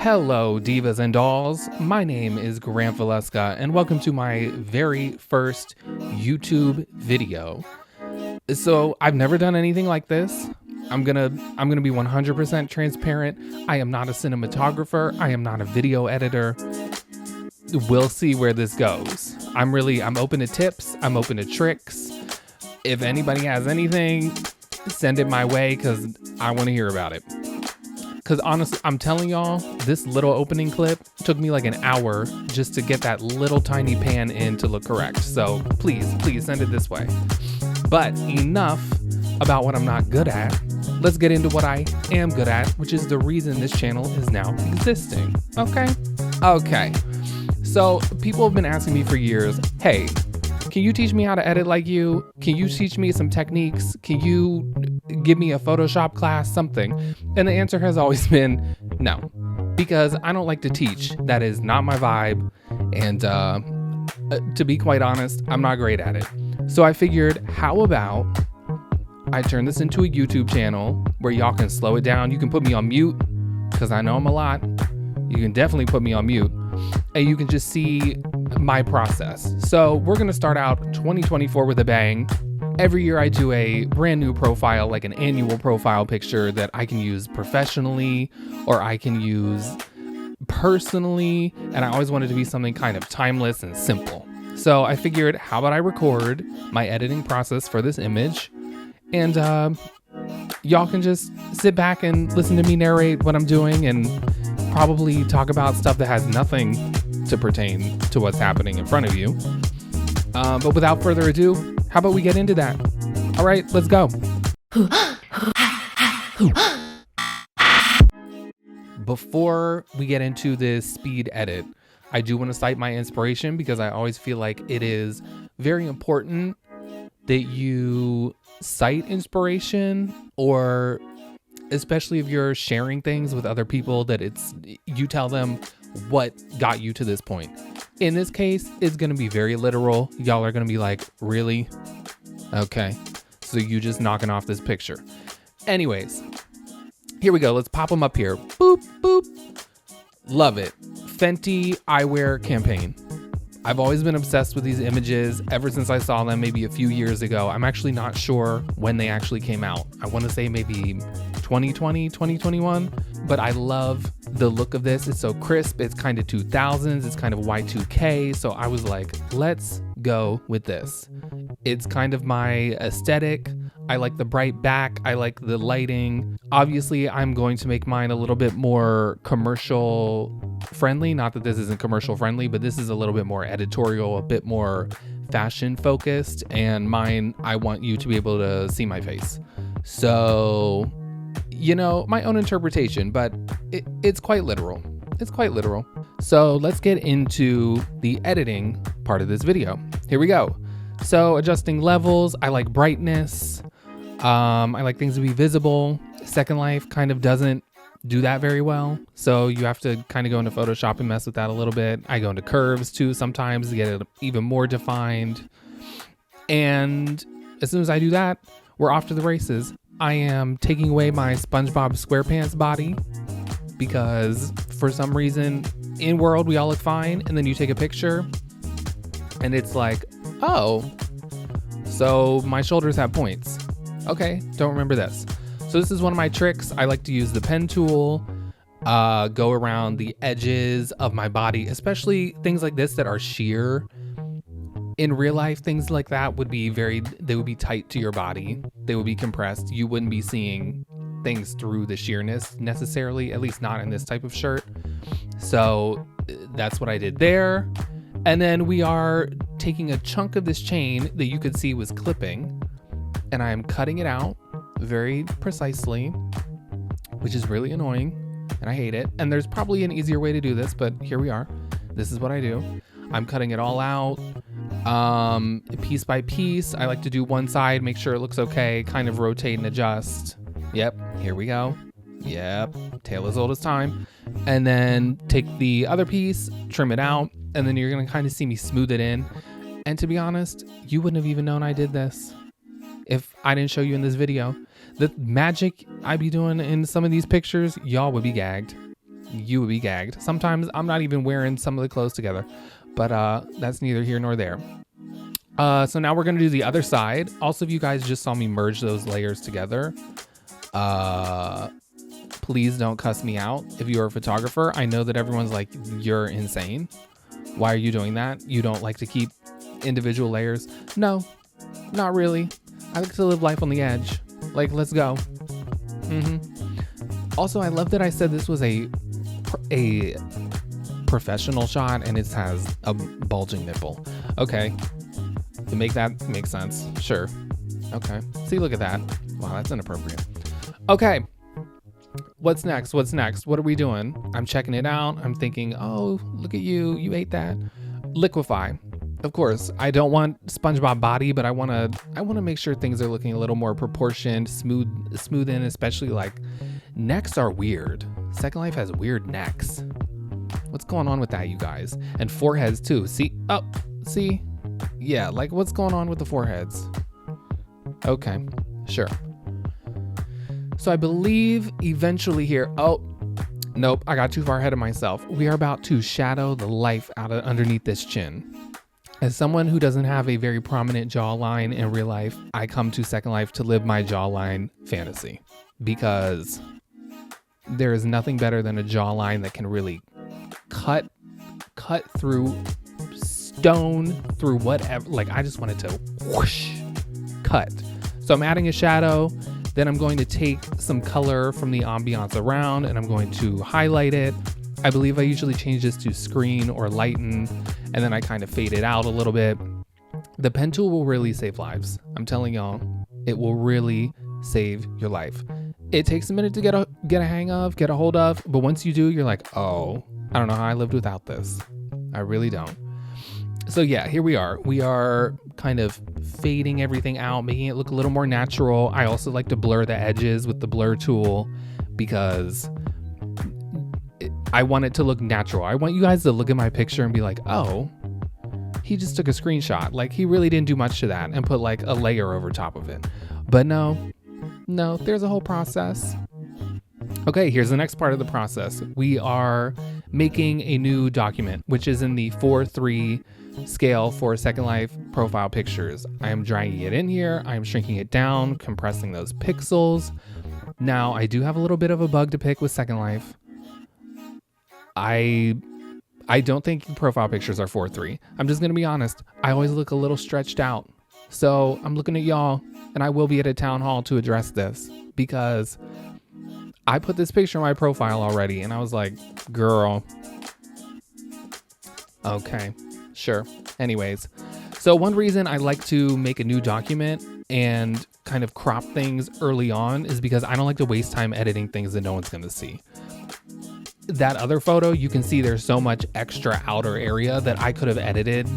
Hello, divas and dolls. My name is Grant Valeska, and welcome to my very first YouTube video. So I've never done anything like this. I'm gonna be 100% transparent. I am not a cinematographer. I am not a video editor. We'll see where this goes. I'm open to tips. I'm open to tricks. If anybody has anything, send it my way because I want to hear about it. Because honestly, I'm telling y'all, this little opening clip took me like an hour just to get that little tiny pan in to look correct. So please send it this way. But enough about what I'm not good at. Let's get into what I am good at, which is the reason this channel is now existing. Okay. So people have been asking me for years, hey, can you teach me how to edit like you? Can you teach me some techniques? Can you give me a Photoshop class, something? And the answer has always been no, because I don't like to teach. That is not my vibe. And to be quite honest, I'm not great at it. So I figured, how about I turn this into a YouTube channel where y'all can slow it down. You can put me on mute because I know I'm a lot. You can definitely put me on mute and you can just see my process. So we're going to start out 2024 with a bang. Every year I do a brand new profile, like an annual profile picture that I can use professionally or I can use personally. And I always wanted to be something kind of timeless and simple. So I figured, how about I record my editing process for this image and y'all can just sit back and listen to me narrate what I'm doing and probably talk about stuff that has nothing to pertain to what's happening in front of you. But without further ado, how about we get into that? All right, let's go. Before we get into this speed edit, I do want to cite my inspiration because I always feel like it is very important that you cite inspiration, or especially if you're sharing things with other people, that you tell them what got you to this point. In this case, it's going to be very literal. Y'all are going to be like, really? Okay. So you just knocking off this picture. Anyways, here we go. Let's pop them up here. Boop, boop. Love it. Fenty eyewear campaign. I've always been obsessed with these images ever since I saw them maybe a few years ago. I'm actually not sure when they actually came out. I want to say maybe 2020, 2021, but I love the look of this. It's so crisp. It's kind of 2000s. It's kind of Y2K. So I was like, let's go with this. It's kind of my aesthetic. I like the bright back. I like the lighting. Obviously, I'm going to make mine a little bit more commercial friendly. Not that this isn't commercial friendly, but this is a little bit more editorial, a bit more fashion focused. And mine, I want you to be able to see my face. So, my own interpretation, but it's quite literal. It's quite literal. So let's get into the editing part of this video. Here we go. So adjusting levels, I like brightness. I like things to be visible. Second Life kind of doesn't do that very well. So you have to kind of go into Photoshop and mess with that a little bit. I go into curves too sometimes to get it even more defined. And as soon as I do that, we're off to the races. I am taking away my SpongeBob SquarePants body because for some reason in world we all look fine, and then you take a picture and it's like, oh, so my shoulders have points. Okay, don't remember this. So this is one of my tricks. I like to use the pen tool, go around the edges of my body, especially things like this that are sheer. In real life, things like that would be they would be tight to your body. They would be compressed. You wouldn't be seeing things through the sheerness necessarily, at least not in this type of shirt. So that's what I did there. And then we are taking a chunk of this chain that you could see was clipping, and I am cutting it out very precisely, which is really annoying, and I hate it. And there's probably an easier way to do this, but here we are. This is what I do. I'm cutting it all out, piece by piece. I like to do one side, make sure it looks okay, kind of rotate and adjust. Yep, here we go. Yep, tale as old as time. And then take the other piece, trim it out, and then you're gonna kind of see me smooth it in. And to be honest, you wouldn't have even known I did this if I didn't show you in this video. The magic I be doing in some of these pictures, y'all would be gagged. you would be gagged. Sometimes I'm not even wearing some of the clothes together, but that's neither here nor there. So now we're gonna do the other side. Also, if you guys just saw me merge those layers together, please don't cuss me out. If you're a photographer, I know that everyone's like, you're insane. Why are you doing that? You don't like to keep individual layers? No, not really. I like to live life on the edge. Like, let's go. Also, I love that I said this was a professional shot and it has a bulging nipple. Okay, to make that make sense. Sure. Okay. See, look at that. Wow, that's inappropriate. Okay. What's next? What's next? What are we doing? I'm checking it out. I'm thinking, oh, look at you. You ate that. Liquefy. Of course, I don't want SpongeBob body, but I want to make sure things are looking a little more proportioned, smooth in, especially like necks are weird. Second Life has weird necks. What's going on with that, you guys? And foreheads too. See? Oh, see? Yeah, like what's going on with the foreheads? Okay, sure. So I believe eventually here, oh, nope, I got too far ahead of myself. We are about to shadow the life out of underneath this chin. As someone who doesn't have a very prominent jawline in real life, I come to Second Life to live my jawline fantasy because there is nothing better than a jawline that can really cut through stone, through whatever. Like, I just want it to whoosh, cut. So I'm adding a shadow. Then I'm going to take some color from the ambiance around and I'm going to highlight it. I believe I usually change this to screen or lighten, and then I kind of fade it out a little bit. The pen tool will really save lives. I'm telling y'all, it will really save your life. It takes a minute to get a hang of, get a hold of, but once you do, you're like, oh, I don't know how I lived without this. I really don't. So yeah, here we are. We are kind of fading everything out, making it look a little more natural. I also like to blur the edges with the blur tool because I want it to look natural. I want you guys to look at my picture and be like, oh, he just took a screenshot. Like, he really didn't do much to that and put like a layer over top of it. But no, there's a whole process. Okay, here's the next part of the process. We are making a new document, which is in the 4:3 scale for Second Life profile pictures. I am dragging it in here. I am shrinking it down, compressing those pixels. Now, I do have a little bit of a bug to pick with Second Life. I don't think profile pictures are 4:3. I'm just going to be honest. I always look a little stretched out. So I'm looking at y'all, and I will be at a town hall to address this because I put this picture in my profile already, and I was like, girl. Okay, sure. Anyways, so one reason I like to make a new document and kind of crop things early on is because I don't like to waste time editing things that no one's going to see. That other photo, you can see there's so much extra outer area that I could have edited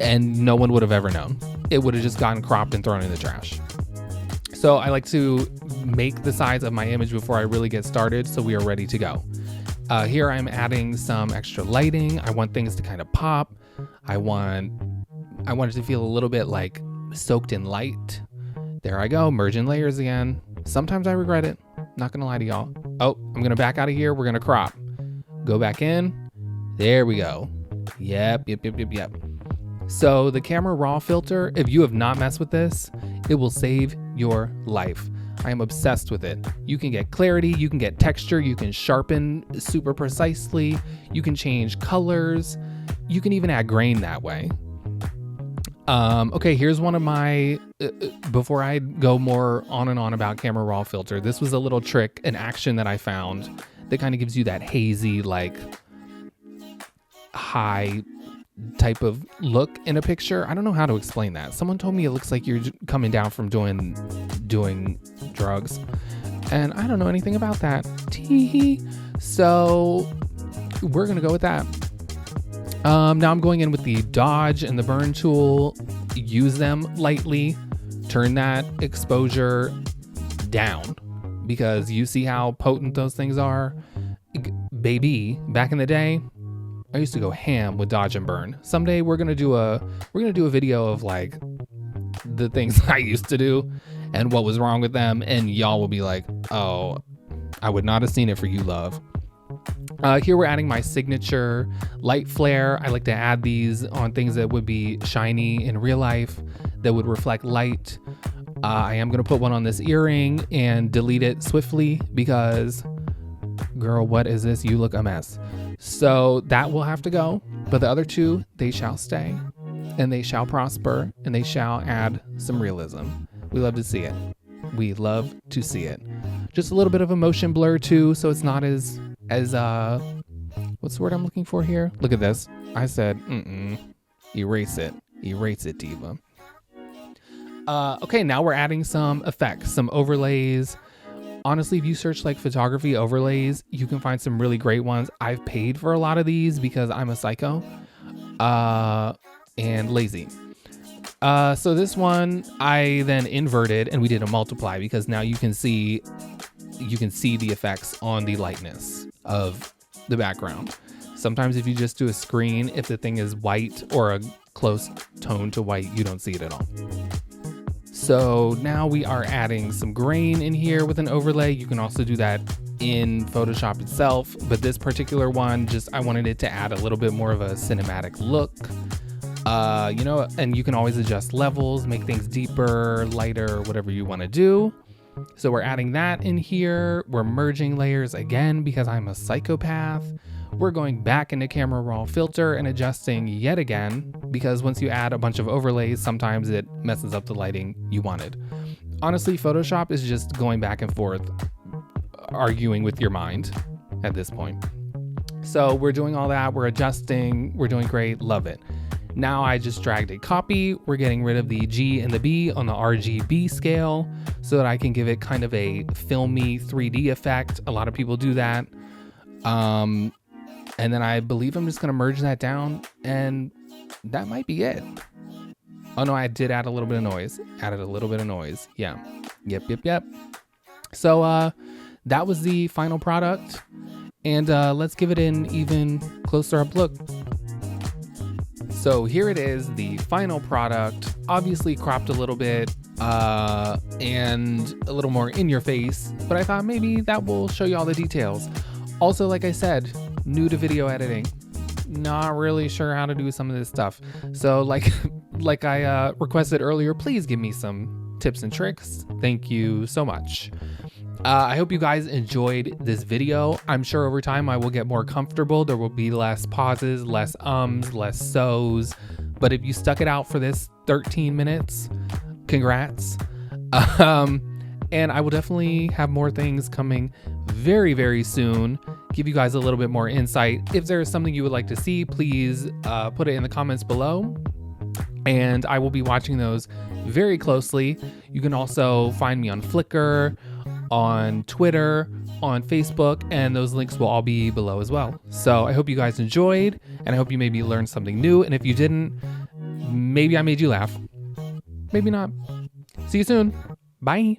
and no one would have ever known. It would have just gotten cropped and thrown in the trash. So I like to make the size of my image before I really get started so we are ready to go. Here I'm adding some extra lighting. I want things to kind of pop. I want it to feel a little bit like soaked in light. There I go, merging layers again. Sometimes I regret it. Not gonna lie to y'all. Oh, I'm gonna back out of here. We're gonna crop. Go back in. There we go. Yep. So the camera raw filter, if you have not messed with this, it will save your life. I am obsessed with it. You can get clarity, you can get texture, you can sharpen super precisely, you can change colors, you can even add grain that way. Okay, here's one of my, before I go more on and on about camera raw filter, this was a little trick, an action that I found that kind of gives you that hazy, like high type of look in a picture. I don't know how to explain that. Someone told me it looks like you're coming down from doing drugs, and I don't know anything about that. Tee. So we're gonna go with that. Now I'm going in with the dodge and the burn tool. Use them lightly. Turn that exposure down because you see how potent those things are. Baby, back in the day, I used to go ham with dodge and burn. Someday we're gonna do a video of like the things I used to do and what was wrong with them, and y'all will be like, oh, I would not have seen it for you, love. Here we're adding my signature light flare. I like to add these on things that would be shiny in real life, that would reflect light. I am going to put one on this earring and delete it swiftly because, girl, what is this? You look a mess. So that will have to go. But the other two, they shall stay, and they shall prosper, and they shall add some realism. We love to see it. We love to see it. Just a little bit of a motion blur too, so it's not as what's the word I'm looking for here? Look at this. I said, erase it. Erase it, diva. Okay, now we're adding some effects, some overlays. Honestly, if you search like photography overlays, you can find some really great ones. I've paid for a lot of these because I'm a psycho and lazy. So this one I then inverted and we did a multiply because now you can see the effects on the lightness of the background. Sometimes if you just do a screen, if the thing is white or a close tone to white, you don't see it at all. So now we are adding some grain in here with an overlay. You can also do that in Photoshop itself, but this particular one, I wanted it to add a little bit more of a cinematic look. And you can always adjust levels, make things deeper, lighter, whatever you want to do. So we're adding that in here. We're merging layers again because I'm a psychopath. We're going back into camera raw filter and adjusting yet again because once you add a bunch of overlays, sometimes it messes up the lighting you wanted. Honestly, Photoshop is just going back and forth, arguing with your mind at this point. So we're doing all that. We're adjusting. We're doing great. Love it. Now I just dragged a copy. We're getting rid of the G and the B on the RGB scale so that I can give it kind of a filmy 3D effect. A lot of people do that. And then I believe I'm just going to merge that down and that might be it. Oh no, I did add a little bit of noise. Added a little bit of noise. Yeah. Yep. So that was the final product. And let's give it an even closer up look. So here it is, the final product, obviously cropped a little bit and a little more in your face, but I thought maybe that will show you all the details. Also, like I said, new to video editing, not really sure how to do some of this stuff. So like I requested earlier, please give me some tips and tricks. Thank you so much. I hope you guys enjoyed this video. I'm sure over time I will get more comfortable. There will be less pauses, less ums, less so's. But if you stuck it out for this 13 minutes, congrats. And I will definitely have more things coming very, very soon. Give you guys a little bit more insight. If there is something you would like to see, please put it in the comments below. And I will be watching those very closely. You can also find me on Flickr, on Twitter, on Facebook, and those links will all be below as well. So I hope you guys enjoyed, and I hope you maybe learned something new. And if you didn't, maybe I made you laugh. Maybe not. See you soon. Bye.